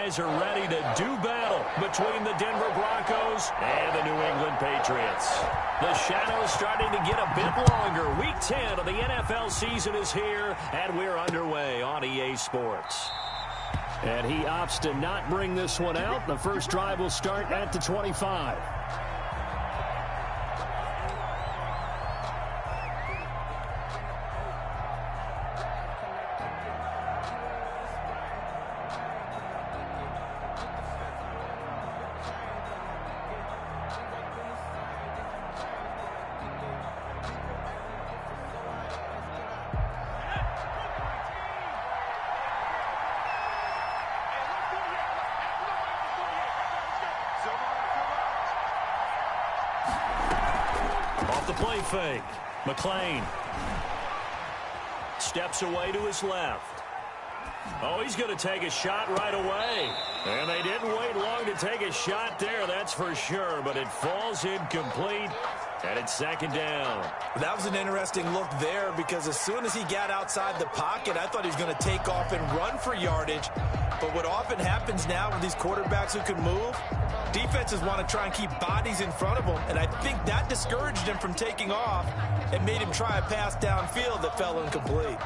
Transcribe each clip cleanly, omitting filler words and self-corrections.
guys are ready to do battle between the Denver Broncos and the New England Patriots. The shadow's starting to get a bit longer. Week 10 of the NFL season is here, and we're underway on EA Sports. And he opts to not bring this one out. The first drive will start at the 25. The play fake. McClain steps away to his left. Oh, he's going to take a shot right away. And they didn't wait long to take a shot there, that's for sure. But it falls incomplete, and it's second down. That was an interesting look there because as soon as he got outside the pocket, I thought he was going to take off and run for yardage. But what often happens now with these quarterbacks who can move, defenses want to try and keep bodies in front of them, and I think that discouraged him from taking off and made him try a pass downfield that fell incomplete.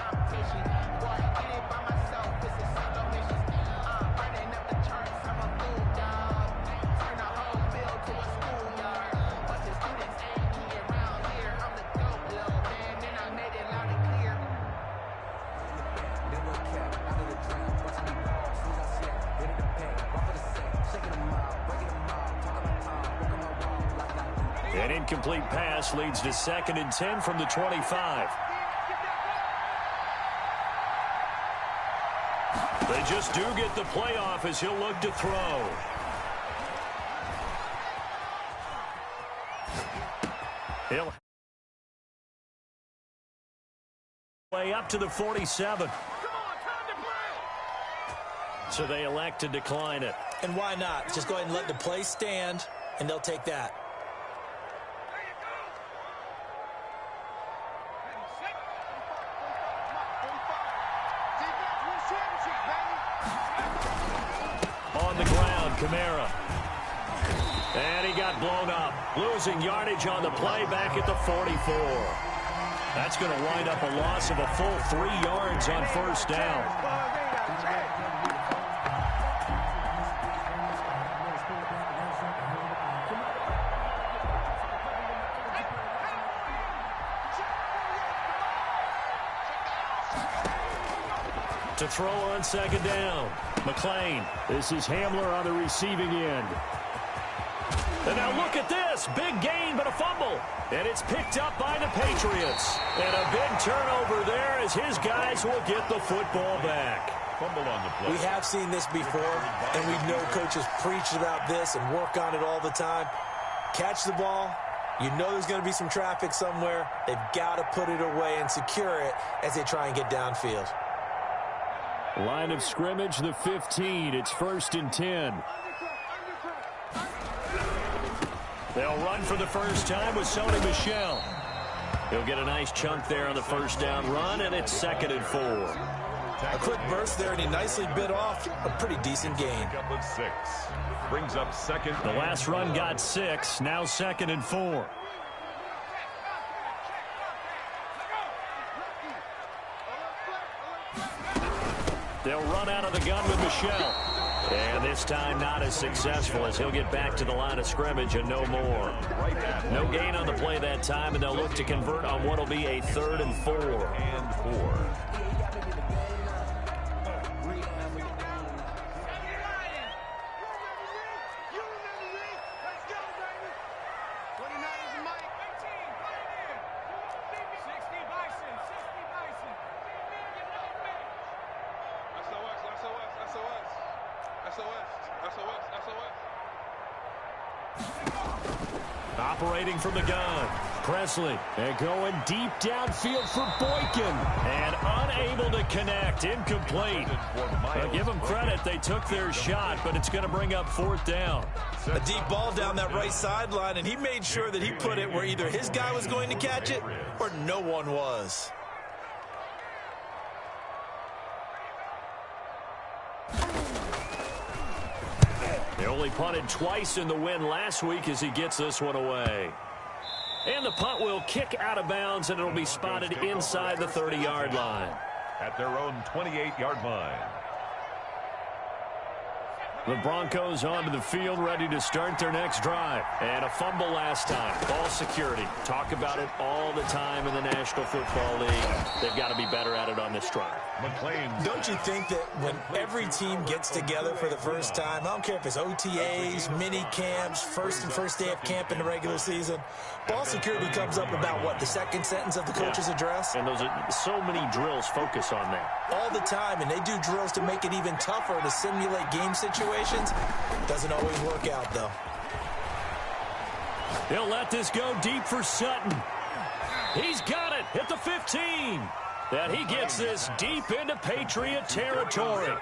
An incomplete pass leads to 2nd and 10 from the 25. They just do get the playoff as he'll look to throw. He'll way up to the 47. So they elect to decline it. And why not? Just go ahead and let the play stand, and they'll take that. On the ground, Kamara. And he got blown up. Losing yardage on the play back at the 44. That's going to wind up a loss of a full 3 yards on first down. To throw on 2nd down. McClain. This is Hamler on the receiving end. And now look at this. Big gain, but a fumble. And it's picked up by the Patriots. And a big turnover there as his guys will get the football back. Fumble on the play. We have seen this before, and we know coaches preach about this and work on it all the time. Catch the ball. You know there's going to be some traffic somewhere. They've got to put it away and secure it as they try and get downfield. Line of scrimmage, the 15. It's 1st and 10. They'll run for the first time with Sony Michel. He'll get a nice chunk there on the first down run, and it's 2nd and 4. A quick burst there, and he nicely bit off a pretty decent gain. Brings up 2nd. The last run got 6. Now 2nd and 4. They'll run out of the gun with Michel. And this time not as successful as he'll get back to the line of scrimmage and no more. No gain on the play that time, and they'll look to convert on what will be a 3rd and 4. Operating from the gun, Presley, and going deep downfield for Boykin, and unable to connect, incomplete. Now give them credit, they took their shot, but it's going to bring up 4th down. A deep ball down that right sideline, and he made sure that he put it where either his guy was going to catch it or no one was. They only punted twice in the win last week as he gets this one away. And the punt will kick out of bounds, and it'll be spotted inside the 30-yard line. At their own 28-yard line. The Broncos onto the field, ready to start their next drive. And a fumble last time. Ball security. Talk about it all the time in the National Football League. They've got to be better at it on this drive. Don't you think that when every team gets together for the first time, I don't care if it's OTAs, mini camps, first day of camp in the regular season, ball security comes up about what, the second sentence of the coach's address? And those are so many drills focus on that. All the time, and they do drills to make it even tougher to simulate game situations. Doesn't always work out, though. They'll let this go deep for Sutton. He's got it at the 15. And he gets this deep into Patriot territory.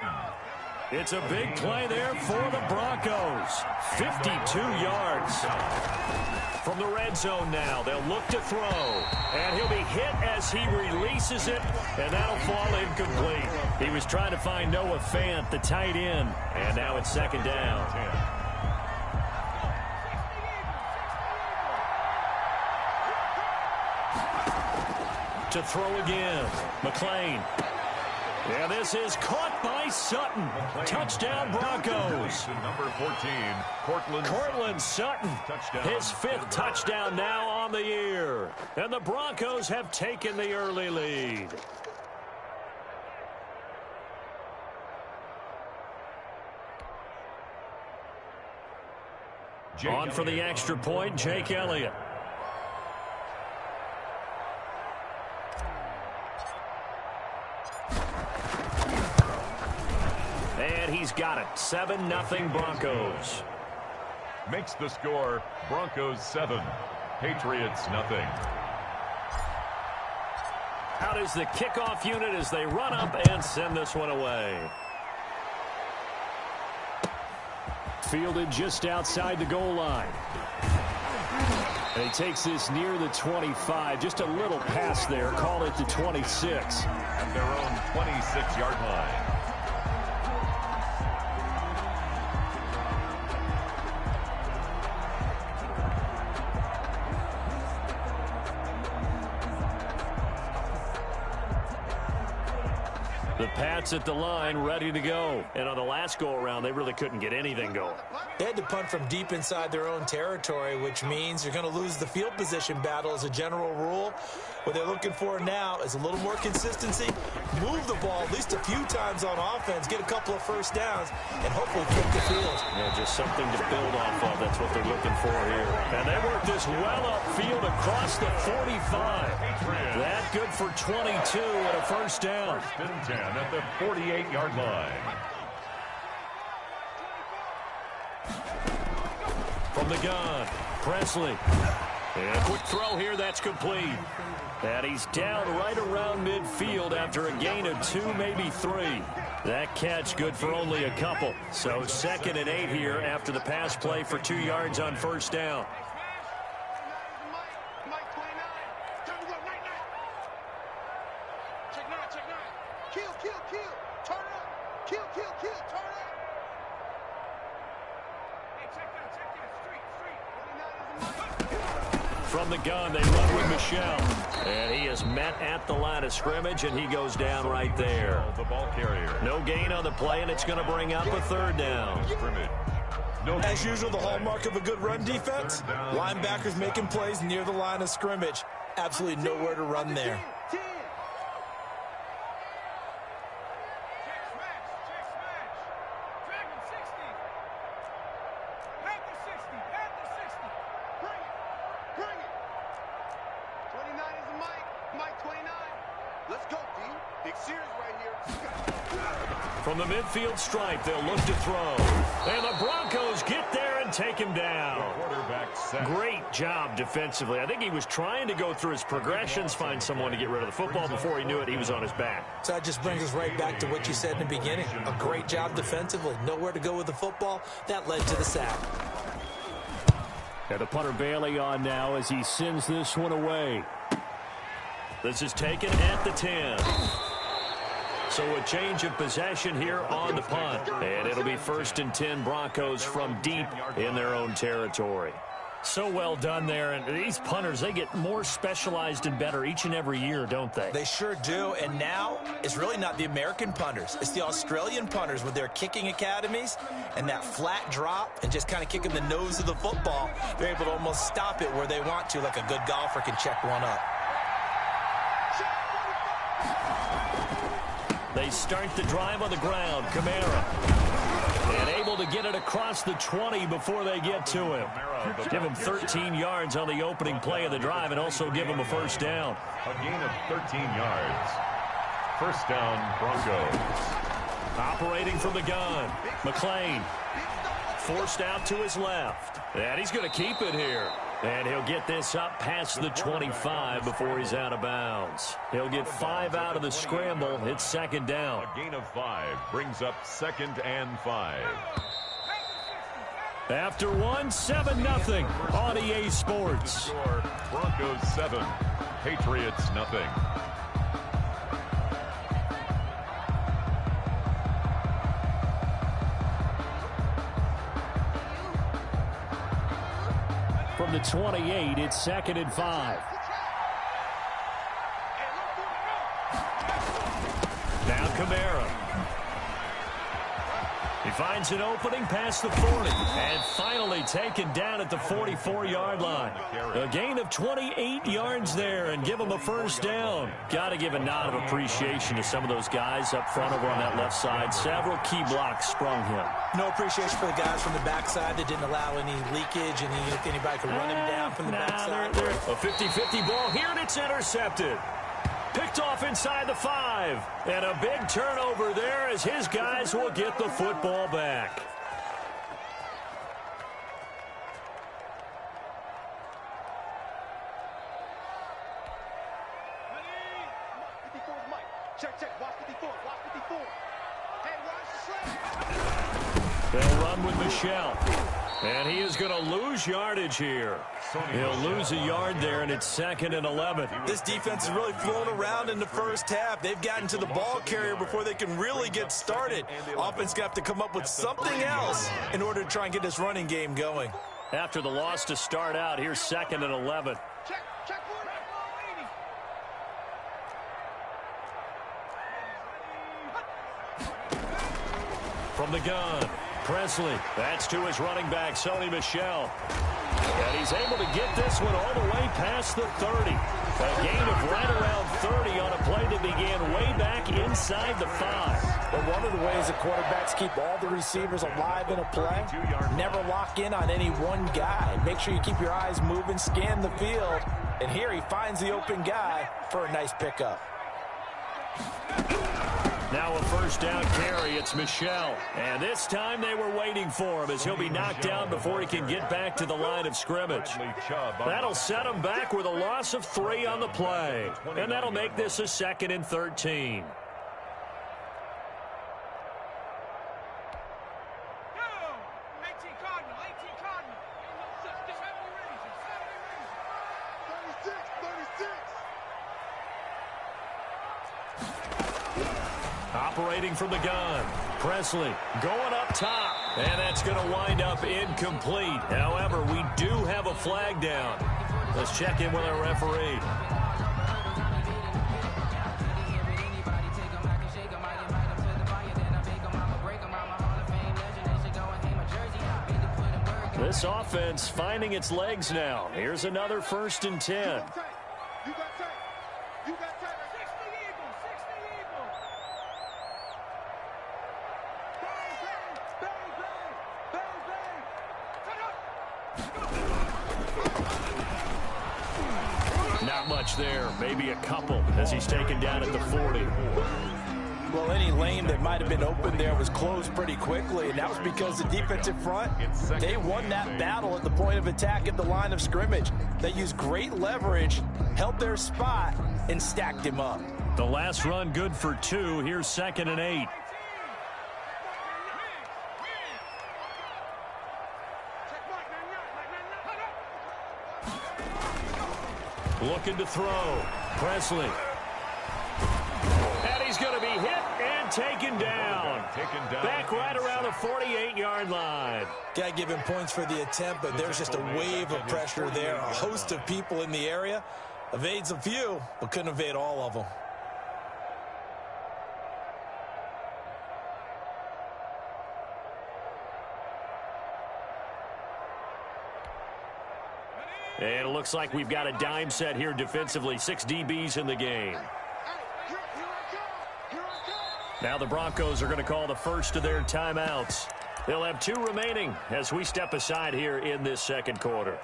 It's a big play there for the Broncos. 52 yards. From the red zone now, they'll look to throw. And he'll be hit as he releases it, and that'll fall incomplete. He was trying to find Noah Fant, the tight end, and now it's second down. To throw again, McLean. And this is caught by Sutton. Touchdown, Broncos. Number 14, Cortland Sutton. His 5th touchdown now on the year. And the Broncos have taken the early lead. On for the extra point, Jake Elliott. And he's got it. 7-0 Broncos. Makes the score Broncos 7, Patriots nothing. Out is the kickoff unit as they run up and send this one away. Fielded just outside the goal line. And he takes this near the 25. Just a little pass there. Call it the 26. At their own 26-yard line. The Pats at the line, ready to go. And on the last go-around, they really couldn't get anything going. They had to punt from deep inside their own territory, which means you're going to lose the field position battle as a general rule. What they're looking for now is a little more consistency, move the ball at least a few times on offense, get a couple of first downs, and hopefully flip the field. Yeah, just something to build off of. That's what they're looking for here. And they work this well upfield across the 45. That good for 22 and a first down. First and 10 at the 48-yard line. From the gun, Presley. And a quick throw here, that's complete. And he's down right around midfield after a gain of 2, maybe 3. That catch good for only a couple. So 2nd and 8 here after the pass play for 2 yards on first down. From the gun, they run with Michelle. And he is met at the line of scrimmage, and he goes down right there. The ball carrier. No gain on the play, and it's going to bring up a 3rd down. As usual, the hallmark of a good run defense, linebackers making plays near the line of scrimmage. Absolutely nowhere to run there. From the midfield stripe, they'll look to throw. And the Broncos get there and take him down. Great job defensively. I think he was trying to go through his progressions, find someone to get rid of the football. Before he knew it, he was on his back. So that just brings us right back to what you said in the beginning. A great job defensively. Nowhere to go with the football. That led to the sack. And the punter Bailey on now as he sends this one away. This is taken at the 10. So a change of possession here on the punt. And it'll be 1st and 10 Broncos from deep in their own territory. So well done there. And these punters, they get more specialized and better each and every year, don't they? They sure do. And now it's really not the American punters. It's the Australian punters with their kicking academies and that flat drop and just kind of kicking the nose of the football. They're able to almost stop it where they want to, like a good golfer can check one up. They start the drive on the ground. Kamara. And able to get it across the 20 before they get to him. Give him 13 yards on the opening play of the drive and also give him a first down. A gain of 13 yards. First down, Broncos. Operating from the gun. McLean forced out to his left. And he's going to keep it here. And he'll get this up past the 25 before he's out of bounds. He'll get 5 out of the scramble. It's second down. A gain of 5 brings up 2nd and 5. After 1, 7-0 on EA Sports. Broncos 7, Patriots nothing. From the 28, it's 2nd and 5. Now Kamara. He finds an opening past the 40 and finally taken down at the 44-yard line. A gain of 28 yards there and give him a first down. Got to give a nod of appreciation to some of those guys up front over on that left side. Several key blocks sprung him. No appreciation for the guys from the backside that didn't allow any leakage and anybody could run him down from the backside. A 50-50 ball here, and it's intercepted. Picked off inside the 5. And a big turnover there as his guys will get the football back. They'll run with Michelle. And he is going to lose yardage here. He'll lose a yard there, and it's 2nd and 11. This defense is really flown around in the first half. They've gotten to the ball carrier before they can really get started. Offense got to come up with something else in order to try and get this running game going. After the loss to start out, here's 2nd and 11. From the gun, Presley. That's to his running back, Sony Michel. And he's able to get this one all the way past the 30. A gain of right around 30 on a play that began way back inside the 5. But one of the ways the quarterbacks keep all the receivers alive in a play, never lock in on any one guy. Make sure you keep your eyes moving, scan the field. And here he finds the open guy for a nice pickup. Now a first down carry. It's Michel. And this time they were waiting for him as he'll be knocked down before he can get back to the line of scrimmage. That'll set him back with a loss of 3 on the play. And that'll make this a 2nd and 13. Operating from the gun, Presley going up top, and that's going to wind up incomplete. However, we do have a flag down. Let's check in with our referee. This offense finding its legs now. Here's another 1st and 10. Not much there, maybe a couple as he's taken down at the 40. Well, any lane that might have been open there was closed pretty quickly, and that was because the defensive front, they won that battle at the point of attack at the line of scrimmage. They used great leverage, held their spot, and stacked him up. The last run good for 2. Here's 2nd and 8. Looking to throw. Presley. And he's going to be hit taken down. Back right around the 48-yard line. Got to give him points for the attempt, but there's just a wave of pressure there. A host of people in the area. Evades a few, but couldn't evade all of them. And it looks like we've got a dime set here defensively. 6 DBs in the game. Now the Broncos are going to call the first of their timeouts. They'll have 2 remaining as we step aside here in this second quarter.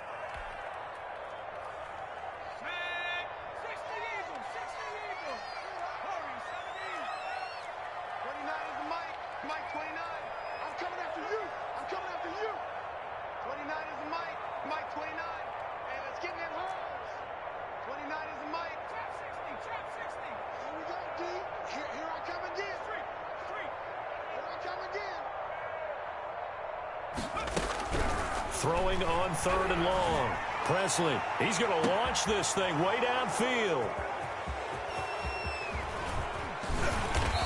Throwing on 3rd and long. Presley, he's going to launch this thing way downfield.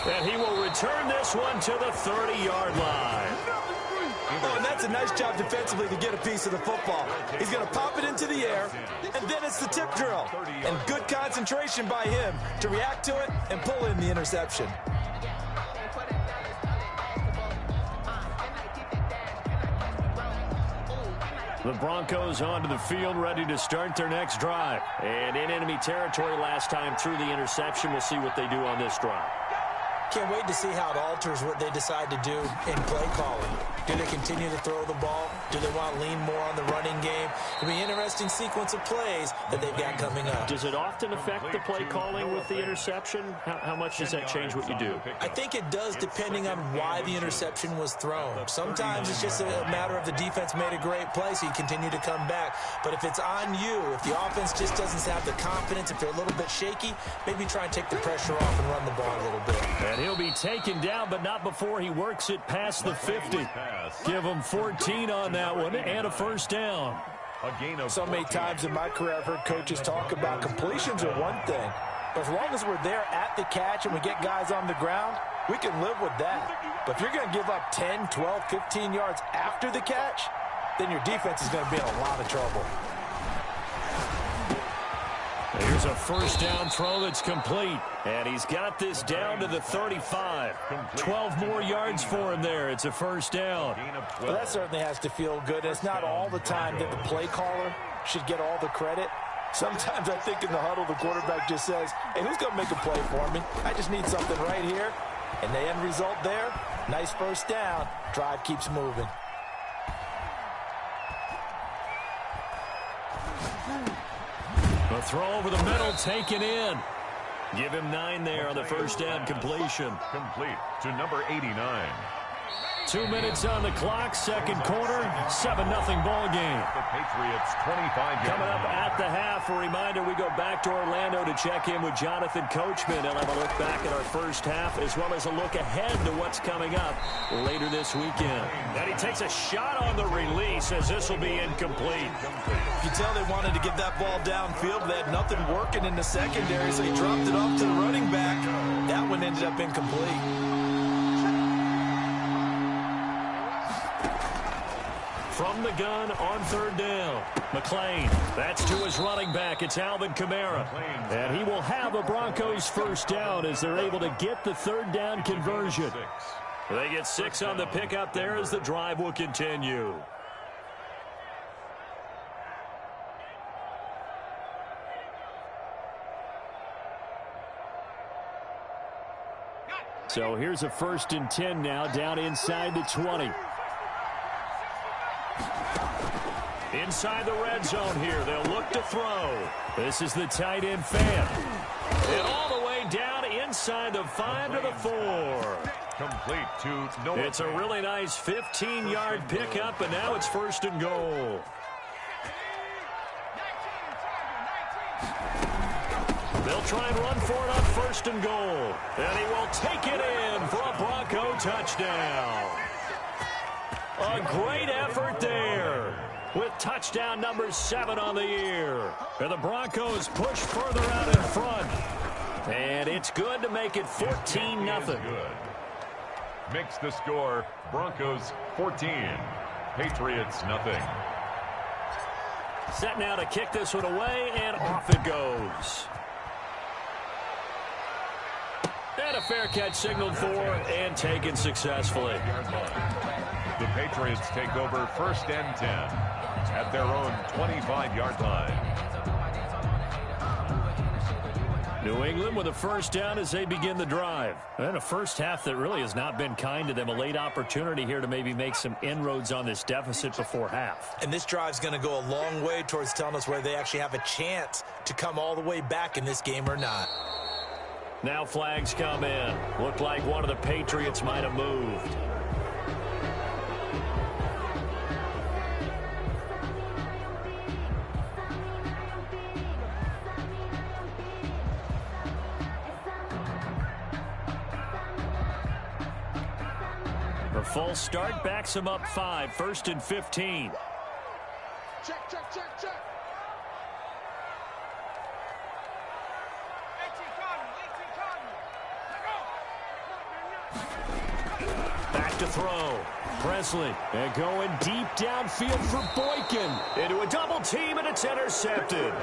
And he will return this one to the 30-yard line. Oh, and that's a nice job defensively to get a piece of the football. He's going to pop it into the air, and then it's the tip drill. And good concentration by him to react to it and pull in the interception. The Broncos onto the field, ready to start their next drive. And in enemy territory last time through the interception. We'll see what they do on this drive. Can't wait to see how it alters what they decide to do in play calling. Do they continue to throw the ball? Do they want to lean more on the running game? It'll be an interesting sequence of plays that they've got coming up. Does it often affect the play calling with the interception? How much does that change what you do? I think it does, depending on why the interception was thrown. Sometimes it's just a matter of the defense made a great play, so you continue to come back. But if it's on you, if the offense just doesn't have the confidence, if they're a little bit shaky, maybe try and take the pressure off and run the ball a little bit. And he'll be taken down, but not before he works it past the 50. Give him 14 on that one and a first down. So many times in my career I've heard coaches talk about completions are one thing. But as long as we're there at the catch and we get guys on the ground, we can live with that. But if you're going to give up 10, 12, 15 yards after the catch, then your defense is going to be in a lot of trouble. Here's a first down throw that's complete. And he's got this down to the 35. 12 more yards for him there. It's a first down. Well, that certainly has to feel good. It's not all the time that the play caller should get all the credit. Sometimes I think in the huddle the quarterback just says, hey, who's going to make a play for me? I just need something right here. And the end result there, nice first down. Drive keeps moving. A throw over the middle, taken in. Give him 9 there on the first down completion. Complete to number 89. 2 minutes on the clock, second quarter, 7-0 ball game. The Patriots 25 Coming up at the half, a reminder, we go back to Orlando to check in with Jonathan Coachman. And have a look back at our first half, as well as a look ahead to what's coming up later this weekend. And he takes a shot on the release, as this will be incomplete. You can tell they wanted to get that ball downfield, but they had nothing working in the secondary, so he dropped it off to the running back. That one ended up incomplete. From the gun on third down, McLean. That's to his running back. It's Alvin Kamara. And he will have a Broncos first down as they're able to get the third down conversion. They get 6 on the pickup there as the drive will continue. So here's a 1st and 10 now, down inside the 20. Inside the red zone here, they'll look to throw. This is the tight end fan. And all the way down inside the 5 to the 4. Complete to Noah. It's a really nice 15-yard pickup, and now it's 1st and goal. They'll try and run for it on 1st and goal. And he will take it in for a Bronco touchdown. A great effort there, with touchdown number 7 on the year. And the Broncos push further out in front. And it's good to make it 14-0. makes the score Broncos 14, Patriots nothing. Set now to kick this one away, and off it goes. And a fair catch signaled for and taken successfully. The Patriots take over 1st and 10 at their own 25-yard line. New England with a first down as they begin the drive. And a first half that really has not been kind to them. A late opportunity here to maybe make some inroads on this deficit before half. And this drive's going to go a long way towards telling us whether they actually have a chance to come all the way back in this game or not. Now flags come in. Looked like one of the Patriots might have moved. A full start backs him up 5, 1st and 15. Check, check, check, check. Back to throw. Presley. And going deep downfield for Boykin. Into a double team, and it's intercepted.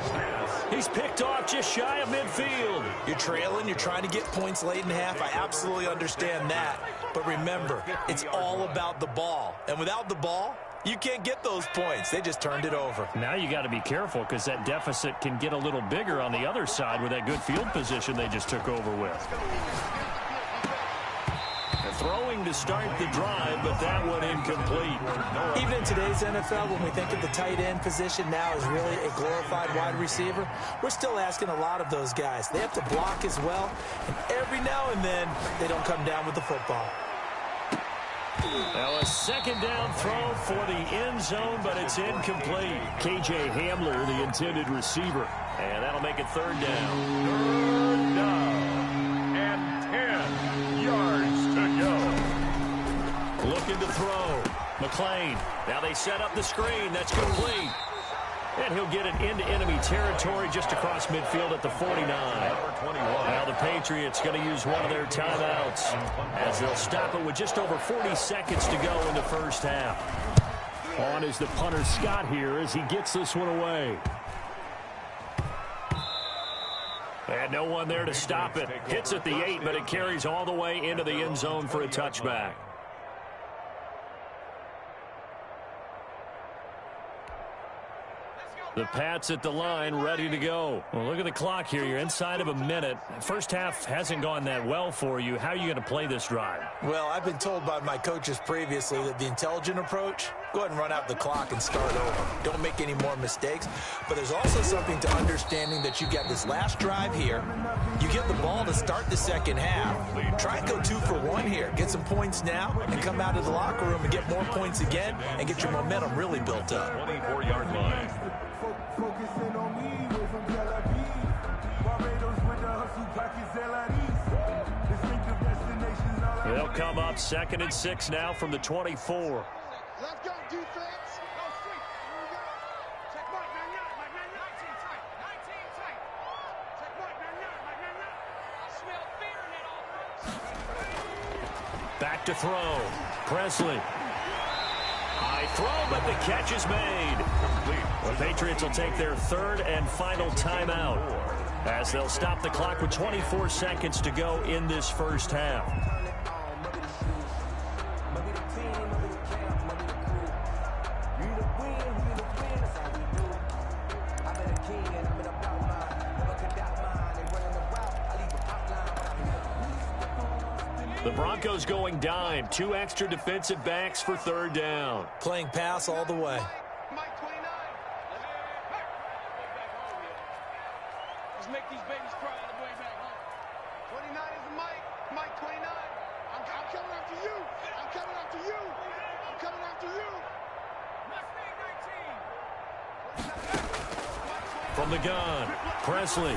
He's picked off just shy of midfield. You're trailing. You're trying to get points late in half. I absolutely understand that. But remember, it's all about the ball. And without the ball, you can't get those points. They just turned it over. Now you got to be careful because that deficit can get a little bigger on the other side with that good field position they just took over with. Throwing to start the drive, but that one incomplete. Even in today's NFL, when we think of the tight end position now as really a glorified wide receiver, we're still asking a lot of those guys. They have to block as well, and every now and then, they don't come down with the football. Now a second down throw for the end zone, but it's incomplete. KJ Hamler, the intended receiver, and that'll make it 3rd down. 3rd down and 10 yards to go. Looking to throw. McLean. Now they set up the screen. That's complete. And he'll get it into enemy territory just across midfield at the 49. Now the Patriots going to use one of their timeouts as they'll stop it with just over 40 seconds to go in the first half. On is the punter Scott here as he gets this one away. And no one there to stop it. Hits at the 8, but it carries all the way into the end zone for a touchback. The Pats at the line, ready to go. Well, look at the clock here. You're inside of a minute. First half hasn't gone that well for you. How are you going to play this drive? Well, I've been told by my coaches previously that the intelligent approach, go ahead and run out the clock and start over. Don't make any more mistakes. But there's also something to understanding that you get this last drive here. You get the ball to start the second half. Try and go 2 for 1 here. Get some points now and come out of the locker room and get more points again and get your momentum really built up. 24-yard line. Focusing on me, way from Tel Aviv. Barbados with the hustle pockets, LIDs. Distinctive destinations, all I They'll come up 2nd and 6 now from the 24. Let's go, defense. Go straight. Here we go. Check mark, 19 tight. 19 tight. Check mark, 19. I smell fear in that offense. Back to throw. Presley. High throw, but the catch is made. The Patriots will take their 3rd and final timeout as they'll stop the clock with 24 seconds to go in this first half. The Broncos going dime. 2 extra defensive backs for 3rd down. Playing pass all the way. Mike 29. Let's make these babies cry all the way back home. 29 is the Mike. Mike 29. I'm coming after you. I'm coming after you. I'm coming after you. From the gun, Presley.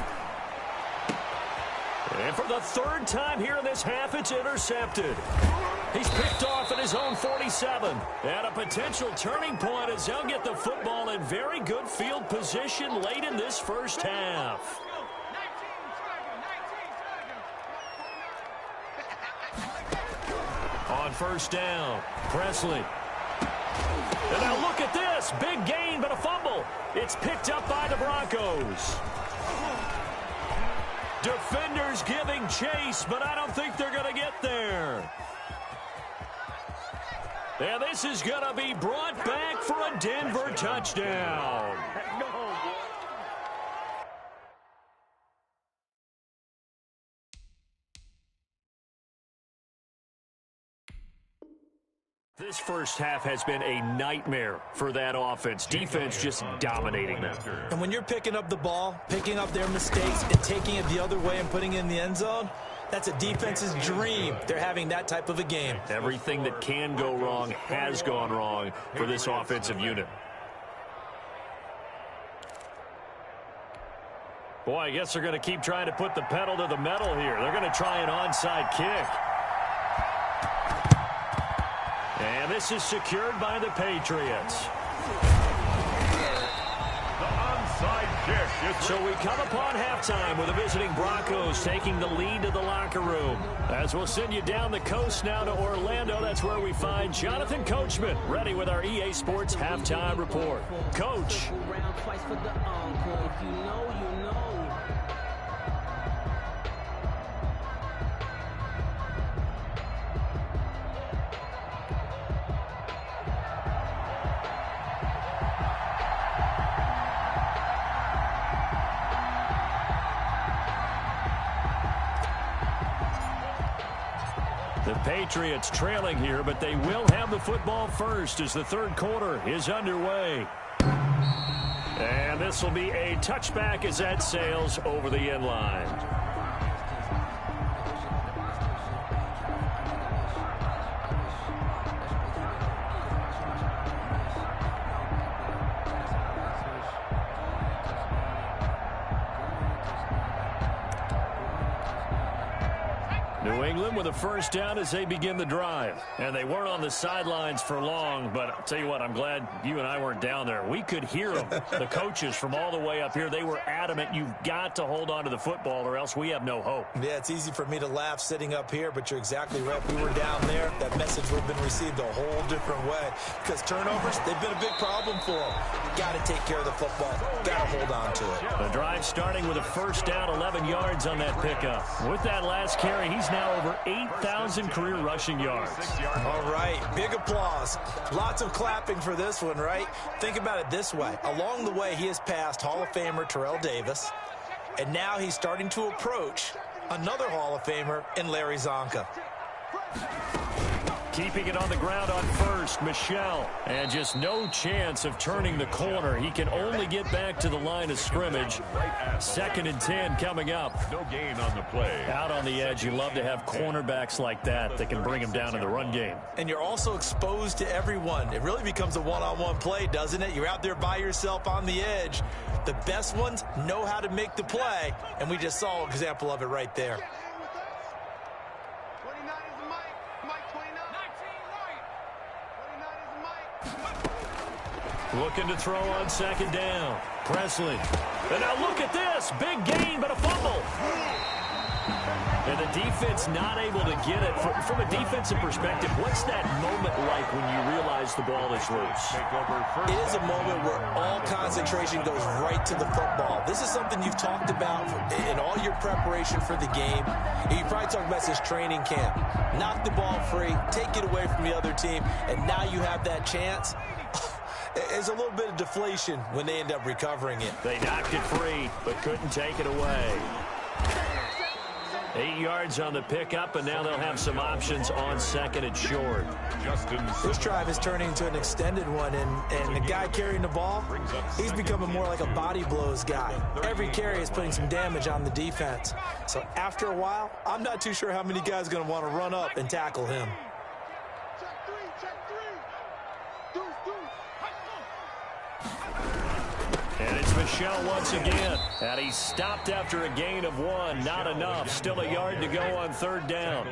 And for the 3rd time here in this half, it's intercepted. He's picked off at his own 47. And a potential turning point as they'll get the football in very good field position late in this first half. On on first down. Presley. And now look at this. Big gain, but a fumble. It's picked up by the Broncos. Defenders giving chase, but I don't think they're going to get there. And this is going to be brought back for a Denver touchdown. This first half has been a nightmare for that offense. Defense just dominating them. And when you're picking up the ball, picking up their mistakes, and taking it the other way and putting it in the end zone, that's a defense's dream. They're having that type of a game. Everything that can go wrong has gone wrong for this offensive unit. Boy, I guess they're going to keep trying to put the pedal to the metal here. They're going to try an onside kick. And this is secured by the Patriots. The onside kick. So we come upon halftime with the visiting Broncos taking the lead to the locker room. As we'll send you down the coast now to Orlando, that's where we find Jonathan Coachman ready with our EA Sports halftime report. Coach. The Patriots trailing here, but they will have the football first as the third quarter is underway. And this will be a touchback as that sails over the end line. New England with a first down as they begin the drive. And they weren't on the sidelines for long, but I'll tell you what, I'm glad you and I weren't down there. We could hear them, the coaches from all the way up here. They were adamant, you've got to hold on to the football or else we have no hope. Yeah, it's easy for me to laugh sitting up here, but you're exactly right. We were down there. That message would have been received a whole different way because turnovers, they've been a big problem for them. Got to take care of the football. Got to hold on to it. The drive starting with a first down, 11 yards on that pickup. With that last carry, he's now over 8,000 career rushing yards. All right, big applause. Lots of clapping for this one, right? Think about it this way. Along the way, he has passed Hall of Famer Terrell Davis, and now he's starting to approach another Hall of Famer in Larry Zonka. Keeping it on the ground on first, Michelle. And just no chance of turning the corner. He can only get back to the line of scrimmage. 2nd and 10 coming up. No gain on the play. Out on the edge, you love to have cornerbacks like that can bring him down in the run game. And you're also exposed to everyone. It really becomes a one-on-one play, doesn't it? You're out there by yourself on the edge. The best ones know how to make the play, and we just saw an example of it right there. Looking to throw on 2nd down. Presley. And now look at this. Big gain, but a fumble. And the defense not able to get it. From a defensive perspective, what's that moment like when you realize the ball is loose? It is a moment where all concentration goes right to the football. This is something you've talked about in all your preparation for the game. You probably talked about since training camp. Knock the ball free, take it away from the other team, and now you have that chance. There's a little bit of deflation when they end up recovering it. They knocked it free, but couldn't take it away. 8 yards on the pickup, and now they'll have some options on 2nd and short. This drive is turning into an extended one, and the guy carrying the ball, he's becoming more like a body blows guy. Every carry is putting some damage on the defense. So after a while, I'm not too sure how many guys are going to want to run up and tackle him. And it's Michelle once again. And he's stopped after a gain of 1. Not enough. Still a yard to go on 3rd down.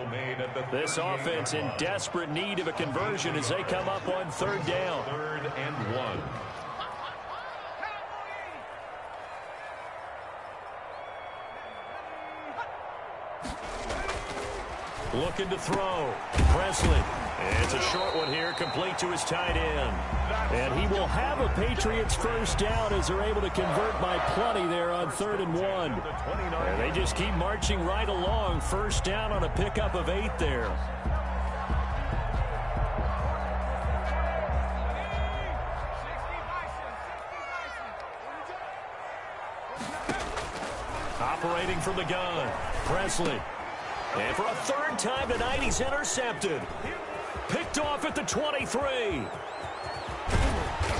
This offense in desperate need of a conversion as they come up on 3rd down. 3rd and 1. Looking to throw. Presley. It's a short one here, complete to his tight end. And he will have a Patriots first down as they're able to convert by plenty there on 3rd and 1. And they just keep marching right along. First down on a pickup of 8 there. Operating from the gun, Presley. And for a 3rd time tonight, he's intercepted. Picked off at the 23.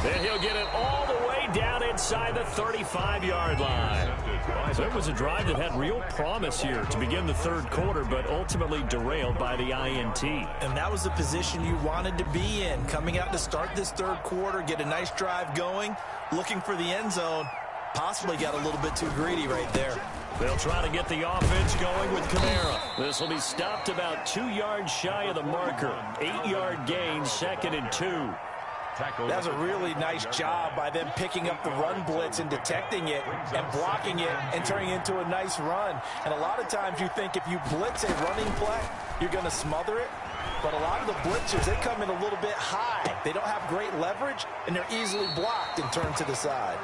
Then he'll get it all the way down inside the 35-yard line. So it was a drive that had real promise here to begin the 3rd quarter, but ultimately derailed by the INT. And that was the position you wanted to be in. Coming out to start this 3rd quarter, get a nice drive going, looking for the end zone. Possibly got a little bit too greedy right there. They'll try to get the offense going with Kamara. This will be stopped about 2 yards shy of the marker. 8-yard gain, 2nd and 2. That was a really nice job by them picking up the run blitz and detecting it and blocking it and turning it into a nice run. And a lot of times you think if you blitz a running play, you're going to smother it. But a lot of the blitzers, they come in a little bit high. They don't have great leverage, and they're easily blocked and turned to the side.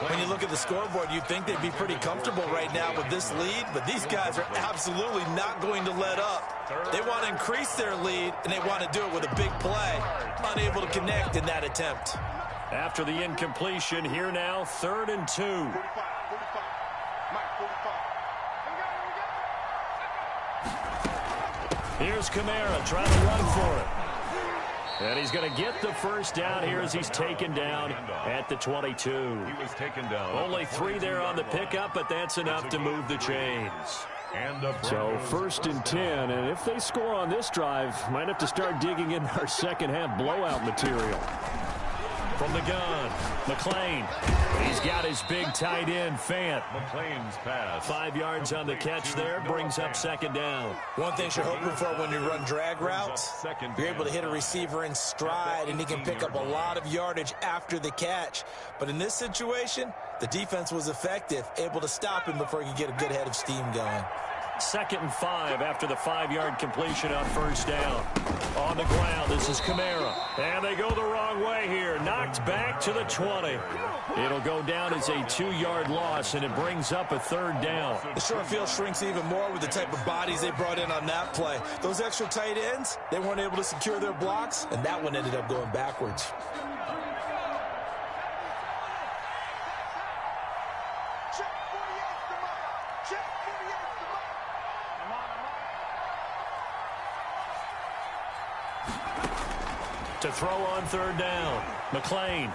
When you look at the scoreboard, you'd think they'd be pretty comfortable right now with this lead, but these guys are absolutely not going to let up. They want to increase their lead, and they want to do it with a big play. Unable to connect in that attempt. After the incompletion, here now, 3rd and 2. Here's Kamara trying to run for it. And he's going to get the first down here as he's taken down at the 22. He was taken down. Only 3 there on the pickup, but that's enough to move the chains. So 1st and 10, and if they score on this drive, might have to start digging in our second half blowout material. From the gun, McClain. He's got his big tight end, Fant. McClain's pass. 5 yards on the catch there, brings up 2nd down. One thing you're hoping for when you run drag routes, you're able to hit a receiver in stride, and he can pick up a lot of yardage after the catch. But in this situation, the defense was effective, able to stop him before he could get a good head of steam going. 2nd and 5 after the 5-yard completion on first down. On the ground, this is Kamara. And they go the wrong way here. Knocked back to the 20. It'll go down as a 2-yard loss, and it brings up a 3rd down. The short field shrinks even more with the type of bodies they brought in on that play. Those extra tight ends, they weren't able to secure their blocks, and that one ended up going backwards. To throw on 3rd down, McClain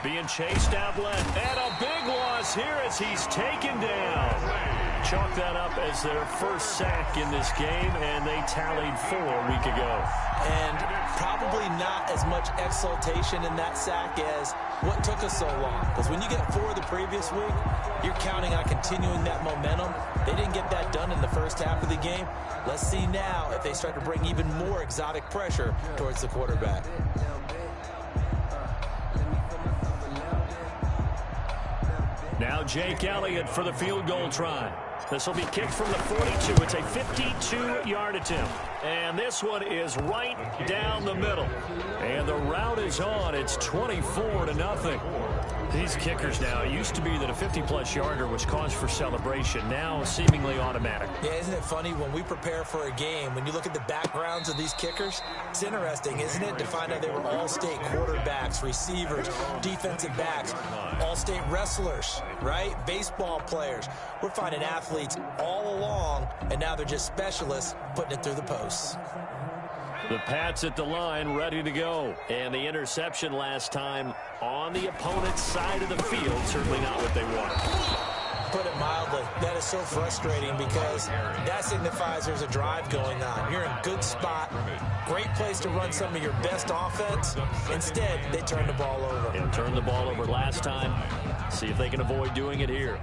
being chased out left, and a big loss here as he's taken down. Chalk that up as their first sack in this game, and they tallied 4 a week ago. And probably not as much exultation in that sack as what took us so long. Because when you get 4 the previous week, you're counting on continuing that momentum. They didn't get that done in the first half of the game. Let's see now if they start to bring even more exotic pressure towards the quarterback. Now Jake Elliott for the field goal try. This will be kicked from the 42. It's a 52-yard attempt. And this one is right down the middle. And the route is on. It's 24-0. These kickers now, it used to be that a 50-plus yarder was cause for celebration. Now seemingly automatic. Yeah, isn't it funny when we prepare for a game, when you look at the backgrounds of these kickers, it's interesting, isn't it, to find out they were all-state quarterbacks, receivers, defensive backs, all-state wrestlers, right? Baseball players. We're finding athletes all along, and now they're just specialists putting it through the posts. The Pats at the line, ready to go. And the interception last time on the opponent's side of the field. Certainly not what they wanted. Put it mildly, that is so frustrating because that signifies there's a drive going on. You're in a good spot, great place to run some of your best offense. Instead, they turn the ball over. And turned the ball over last time. See if they can avoid doing it here.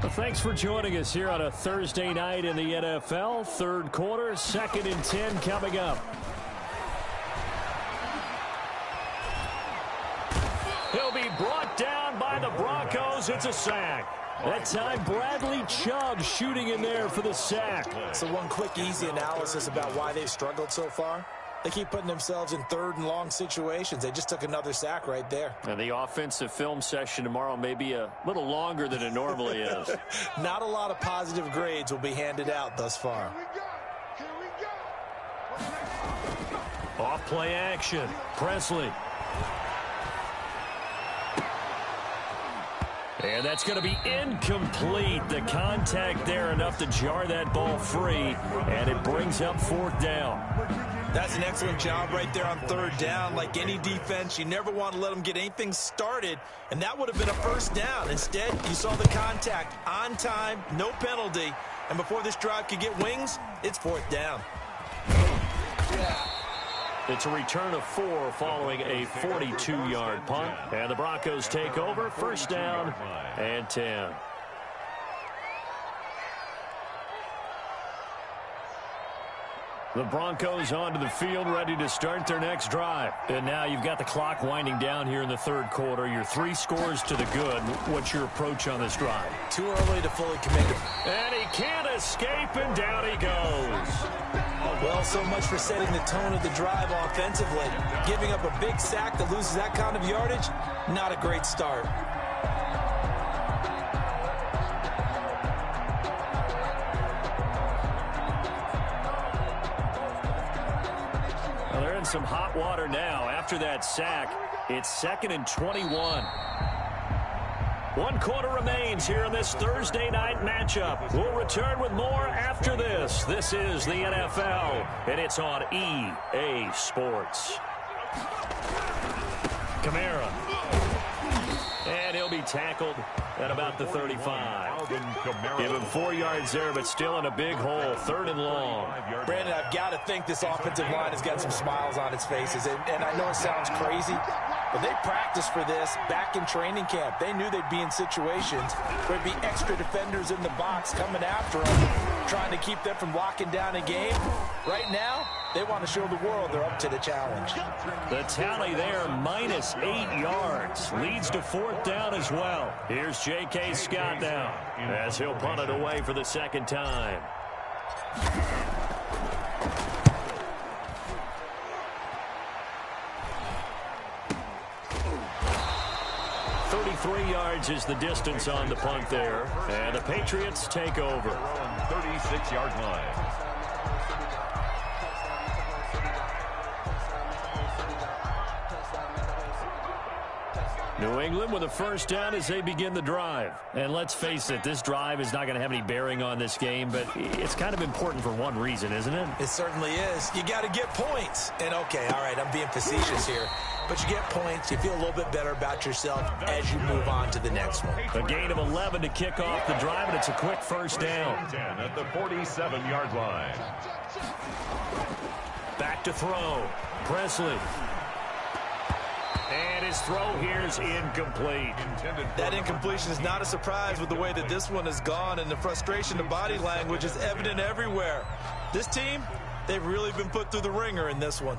Well, thanks for joining us here on a Thursday night in the NFL. 3rd quarter, 2nd and 10 coming up. He'll be brought down by the Broncos. It's a sack. That time, Bradley Chubb shooting in there for the sack. So one quick, easy analysis about why they've struggled so far. They keep putting themselves in third and long situations. They just took another sack right there. And the offensive film session tomorrow may be a little longer than it normally is. Not a lot of positive grades will be handed out thus far. Here we go. Off play action. Presley. And that's going to be incomplete. The contact there enough to jar that ball free, and it brings up fourth down. That's an excellent job right there on third down. Like any defense, you never want to let them get anything started, and that would have been a first down. Instead, you saw the contact on time, no penalty, and before this drive could get wings, it's fourth down. It's a return of 4 following a 42-yard punt. And the Broncos take over, first down and 10. The Broncos onto the field, ready to start their next drive. And now you've got the clock winding down here in the third quarter. Your 3 scores to the good. What's your approach on this drive? Too early to fully commit. And he can't escape, and down he goes. Well, so much for setting the tone of the drive offensively. Giving up a big sack that loses that kind of yardage, not a great start. Well, they're in some hot water now. After that sack, it's 2nd and 21. 1 quarter remains here in this Thursday night matchup. We'll return with more after this. This is the NFL, and it's on EA Sports. Kamara. And he'll be tackled at about the 35. Give him 4 yards there, but still in a big hole. 3rd and long. Brandon, I've got to think this offensive line has got some smiles on its faces. And I know it sounds crazy, but they practiced for this back in training camp. They knew they'd be in situations where there'd be extra defenders in the box coming after them, trying to keep them from locking down a game. Right now, they want to show the world they're up to the challenge. The tally there, minus 8 yards. Leads to 4th down as well. Here's J.K. Scott now, as he'll punt it away for the 2nd time. 33 yards is the distance on the punt there. And the Patriots take over. 36-yard line. New England with a first down as they begin the drive. And let's face it, this drive is not going to have any bearing on this game, but it's kind of important for one reason, isn't it? It certainly is. You got to get points. And okay, all right, I'm being facetious here. But you get points, you feel a little bit better about yourself as you move on to the next one. A gain of 11 to kick off the drive, and it's a quick first down. 10 at the 47-yard line. Back to throw. Presley. And his throw here is incomplete. That incompletion is not a surprise with the way that this one has gone, and the frustration, the body language is evident everywhere. This team, they've really been put through the ringer in this one.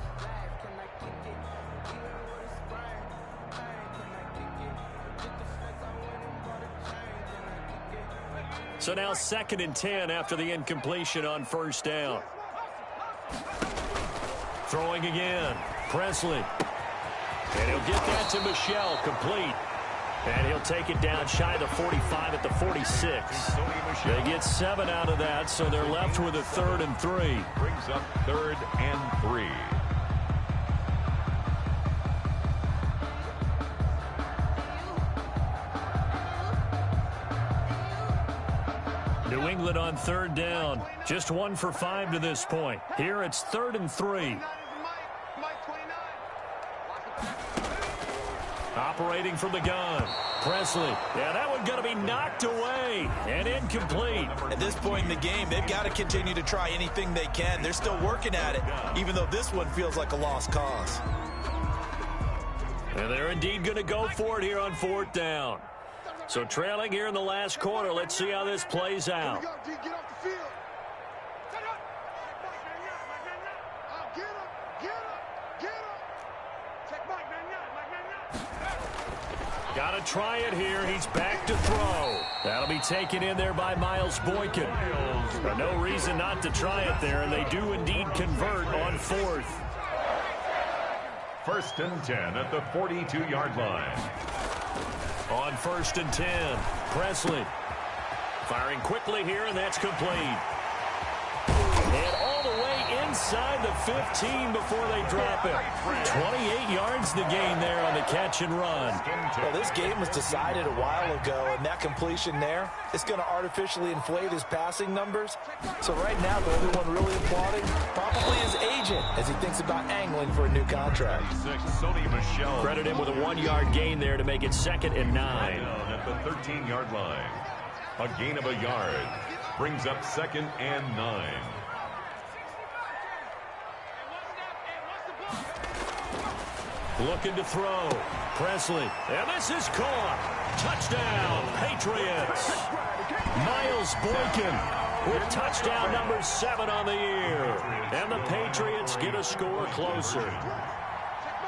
So now 2nd and 10 after the incompletion on first down. Throwing again. Presley. And he'll get that to Michel, complete. And he'll take it down shy of the 45 at the 46. They get 7 out of that, so they're left with a 3rd and 3. Brings up 3rd and 3. New England on 3rd down. Just 1 for 5 to this point. Here it's 3rd and 3. Operating from the gun. Presley. Yeah, that one going to be knocked away and incomplete. At this point in the game, they've got to continue to try anything they can. They're still working at it, even though this one feels like a lost cause. And they're indeed going to go for it here on 4th down. So trailing here in the last quarter, let's see how this plays out. Get off the field. Get up. Check Mike, man. Got to try it here. He's back to throw. That'll be taken in there by Miles Boykin. No reason not to try it there, and they do indeed convert on 4th. 1st and 10 at the 42-yard line. On 1st and 10, Presley firing quickly here, and that's complete. And all the way inside the 15 before they drop it. 28 yards to gain there on the catch and run. Well, this game was decided a while ago, and that completion there is going to artificially inflate his passing numbers. So right now, the only one really applauding probably his agent as he thinks about angling for a new contract. Credit him with a 1-yard gain there to make it 2nd and 9. At the 13-yard line. A gain of a yard brings up 2nd and 9. Looking to throw. Presley. And this is caught. Touchdown, Patriots. Miles Boykin with touchdown number 7 on the year. And the Patriots get a score closer.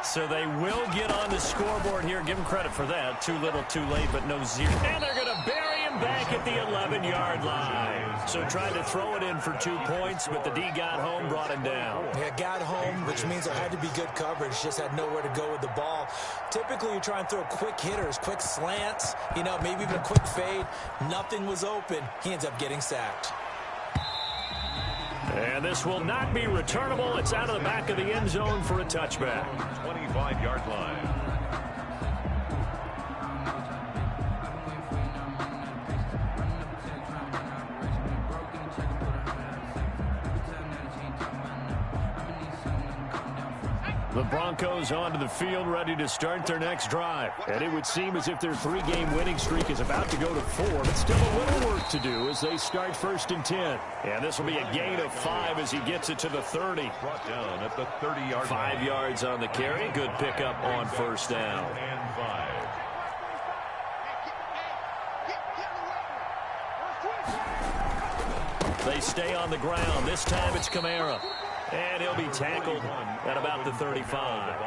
So they will get on the scoreboard here. Give them credit for that. Too little, too late, but no zero. And they're going to bury him back at the 11-yard line. So tried to throw it in for 2 points, but the D got home, brought him down. Yeah, got home, which means there had to be good coverage. Just had nowhere to go with the ball. Typically, you try and throw quick hitters, quick slants, you know, maybe even a quick fade. Nothing was open. He ends up getting sacked. And this will not be returnable. It's out of the back of the end zone for a touchback. 25-yard line. The Broncos onto the field, ready to start their next drive. And it would seem as if their 3-game winning streak is about to go to 4, but still a little work to do as they start 1st and 10. And this will be a gain of 5 as he gets it to the 30. Brought down at the 30-yard line. 5 yards on the carry. Good pickup on 1st down. And 5. They stay on the ground. This time it's Kamara. And he'll be tackled at about the 35.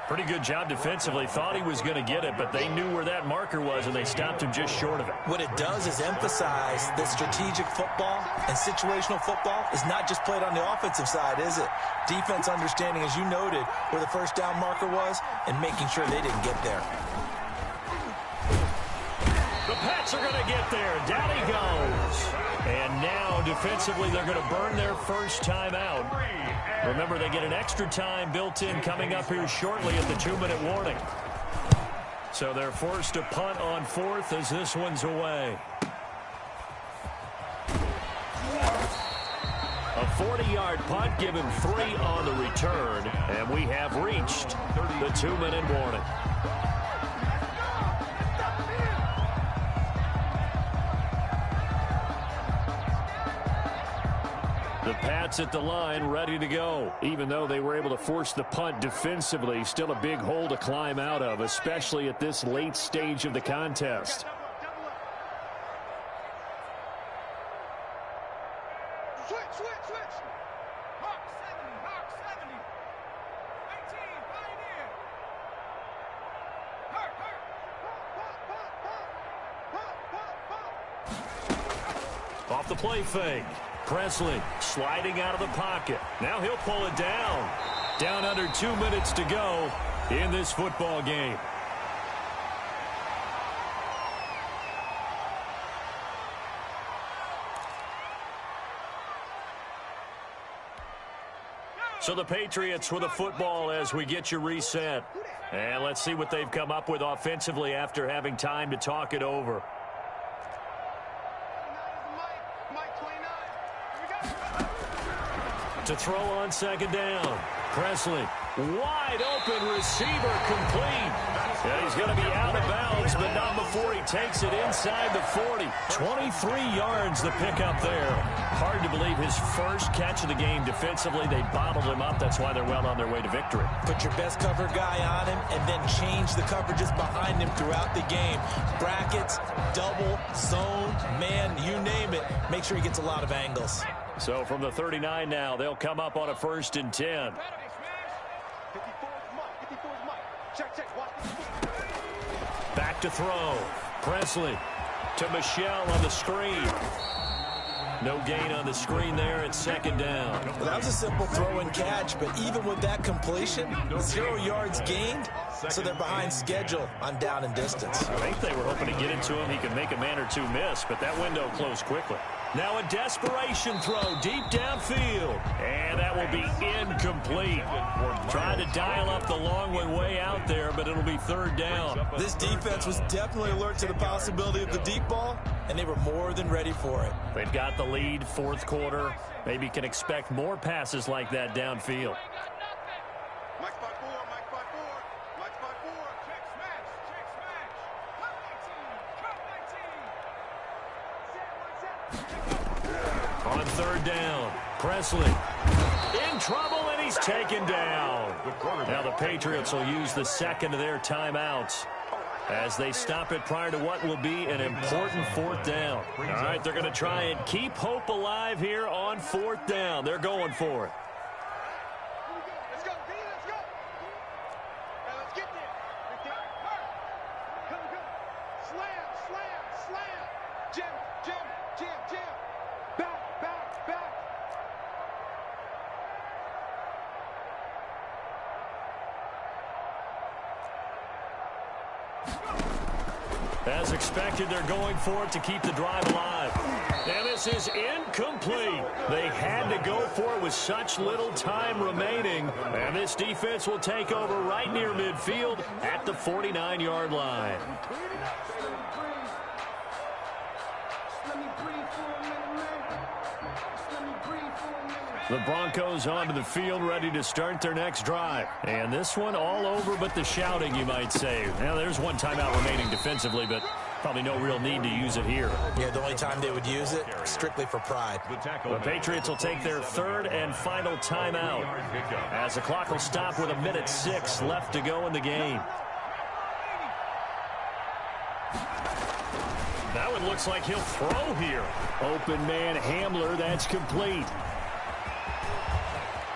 Pretty good job defensively. Thought he was going to get it, but they knew where that marker was, and they stopped him just short of it. What it does is emphasize that strategic football and situational football is not just played on the offensive side, is it? Defense understanding, as you noted, where the 1st down marker was and making sure they didn't get there. The Pats are going to get there. Down he goes. And now, defensively, they're going to burn their first time out. Remember, they get an extra time built in coming up here shortly at the 2-minute warning. So they're forced to punt on 4th as this one's away. A 40-yard punt, give him 3 on the return. And we have reached the 2-minute warning. The Pats at the line, ready to go. Even though they were able to force the punt defensively, still a big hole to climb out of, especially at this late stage of the contest. Switch. Hawk 70. 18, Pioneer. Hurt. Off the play fake. Presley sliding out of the pocket. Now he'll pull it down. Down under 2 minutes to go in this football game. So the Patriots with the football as we get you reset. And let's see what they've come up with offensively after having time to talk it over. To throw on 2nd down. Presley, wide open receiver, complete. And he's going to be out of bounds, but not before he takes it inside the 40. 23 yards the pickup there. Hard to believe his first catch of the game defensively. They bottled him up. That's why they're well on their way to victory. Put your best cover guy on him and then change the coverages behind him throughout the game. Brackets, double, zone, man, you name it. Make sure he gets a lot of angles. So from the 39 now, they'll come up on a 1st and 10. Back to throw. Presley to Michelle on the screen. No gain on the screen there. It's second down. Well, that was a simple throw and catch, but even with that completion, 0 yards gained, so they're behind schedule on down and distance. I think they were hoping to get it to him. He could make a man or two miss, but that window closed quickly. Now a desperation throw deep downfield. And that will be incomplete. Trying to dial up the long one way out there, but it'll be third down. This defense was definitely alert to the possibility of the deep ball, and they were more than ready for it. They've got the lead, fourth quarter. Maybe can expect more passes like that downfield. Mike spot 4, Mike spot 4, Mike spot 4. Check smash, check smash. Cut 19, cut 19. On third down, Presley in trouble, and he's taken down. Now the Patriots will use the second of their timeouts as they stop it prior to what will be an important fourth down. All right, they're going to try and keep hope alive here on fourth down. They're going for it. Let's go, B, let's go. Now let's get there. Come. Slam, slam, slam. Jam. Back. As expected, they're going for it to keep the drive alive. And this is incomplete. They had to go for it with such little time remaining. And this defense will take over right near midfield at the 49-yard line. The Broncos onto the field, ready to start their next drive. And this one all over but the shouting, you might say. Now, there's one timeout remaining defensively, but probably no real need to use it here. Yeah, the only time they would use it, strictly for pride. The Patriots will take their third and final timeout as the clock will stop with 1:06 left to go in the game. That one looks like he'll throw here. Open man Hamler, that's complete.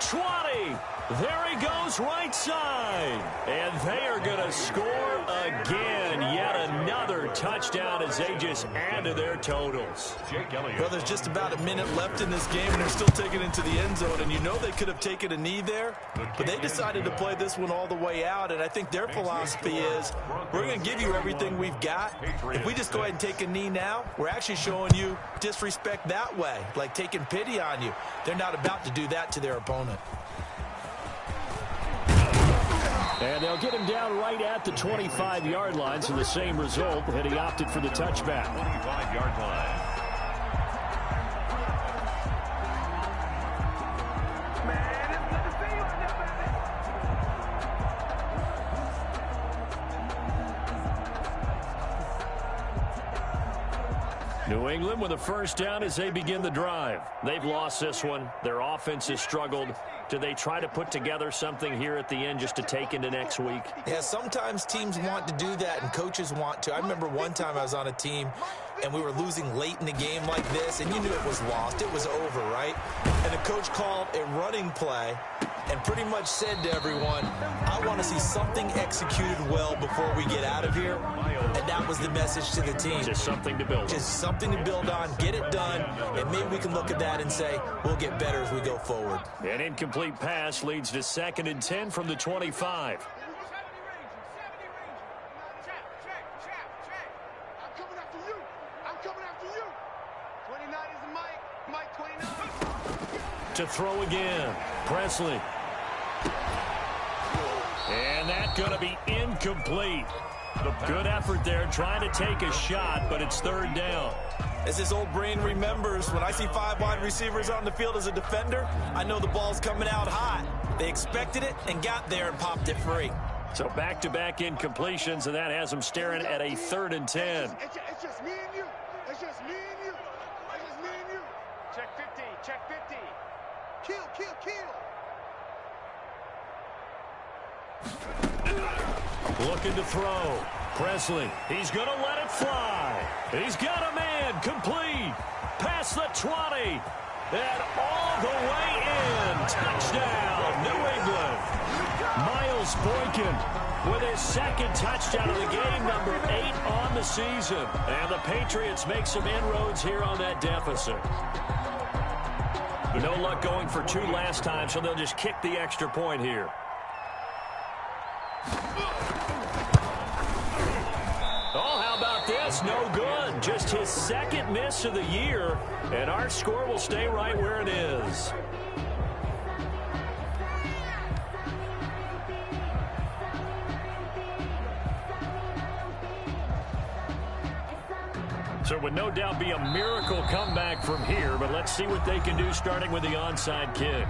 20. There he goes right side. And they are going to score again. Yet another touchdown as they just add to their totals. Well, there's just about a minute left in this game, and they're still taking it into the end zone. And you know they could have taken a knee there, but they decided to play this one all the way out. And I think their philosophy is, we're going to give you everything we've got. If we just go ahead and take a knee now, we're actually showing you disrespect that way, like taking pity on you. They're not about to do that to their opponent. And they'll get him down right at the 25-yard line, so the same result, and he opted for the touchback. 25-yard line. New England with a first down as they begin the drive. They've lost this one. Their offense has struggled. Do they try to put together something here at the end just to take into next week? Yeah, sometimes teams want to do that and coaches want to. I remember one time I was on a team and we were losing late in the game like this, and you knew it was lost. It was over, right? And the coach called a running play and pretty much said to everyone, I want to see something executed well before we get out of here. And that was the message to the team. Just something to build on. Just something to build on, get it done, and maybe we can look at that and say, we'll get better as we go forward. An incomplete pass leads to 2nd and 10 from the 25. To throw again, Presley. And that's going to be incomplete. Good effort there, trying to take a shot, but it's third down. As his old brain remembers, when I see 5 wide receivers on the field as a defender, I know the ball's coming out hot. They expected it and got there and popped it free. So back-to-back incompletions, and that has them staring at a 3rd and 10. It's just me and you. It's just me and you. It's just me and you. Check 50. Check 50. Kill. Looking to throw. Presley, he's going to let it fly. He's got a man, complete. Past the 20. And all the way in. Touchdown, New England. Miles Boykin with his second touchdown of the game, number 8 on the season. And the Patriots make some inroads here on that deficit. No luck going for 2 last time, so they'll just kick the extra point here. Oh, how about this? No good. Just his second miss of the year, and our score will stay right where it is. So it would no doubt be a miracle comeback from here, but let's see what they can do starting with the onside kick.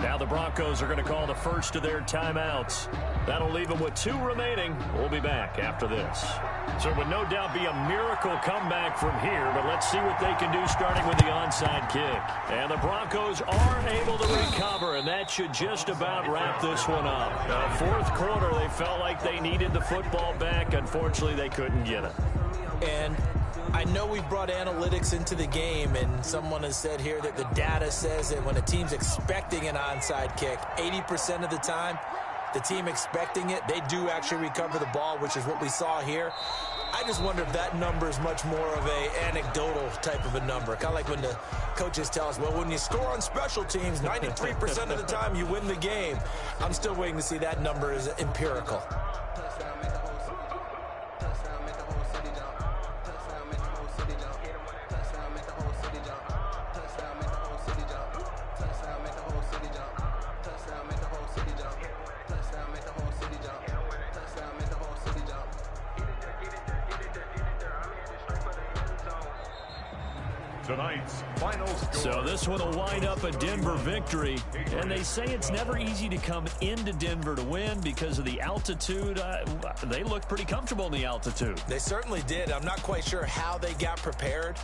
Now the Broncos are going to call the first of their timeouts. That'll leave them with 2 remaining. We'll be back after this. So it would no doubt be a miracle comeback from here, but let's see what they can do starting with the onside kick. And the Broncos are able to recover, and that should just about wrap this one up. Fourth quarter, they felt like they needed the football back. Unfortunately, they couldn't get it. And I know we brought analytics into the game, and someone has said here that the data says that when a team's expecting an onside kick, 80% of the time, the team expecting it, they do actually recover the ball, which is what we saw here. I just wonder if that number is much more of a anecdotal type of a number. Kind of like when the coaches tell us, well, when you score on special teams, 93% of the time you win the game. I'm still waiting to see that number is empirical. Tonight's final score. So this one will wind up a Denver victory. And they say it's never easy to come into Denver to win because of the altitude. They look pretty comfortable in the altitude. They certainly did. I'm not quite sure how they got prepared.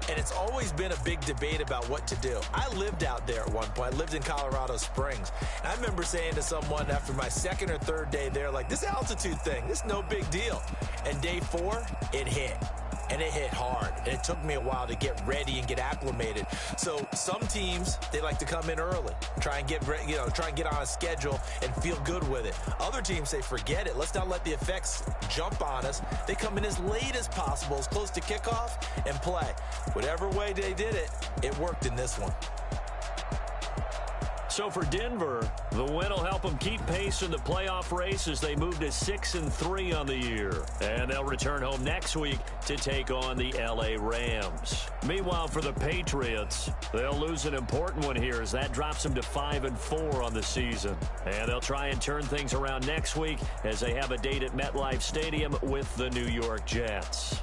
And it's always been a big debate about what to do. I lived out there at one point. I lived in Colorado Springs. And I remember saying to someone after my second or third day there, like, this altitude thing, this is no big deal. And day 4, it hit. And it hit hard. And it took me a while to get ready and get acclimated. So some teams, they like to come in early, try and get on a schedule and feel good with it. Other teams say, forget it. Let's not let the effects jump on us. They come in as late as possible, as close to kickoff, and play. Whatever way they did it, it worked in this one. So for Denver, the win will help them keep pace in the playoff race as they move to 6-3 on the year. And they'll return home next week to take on the LA Rams. Meanwhile, for the Patriots, they'll lose an important one here as that drops them to 5-4 on the season. And they'll try and turn things around next week as they have a date at MetLife Stadium with the New York Jets.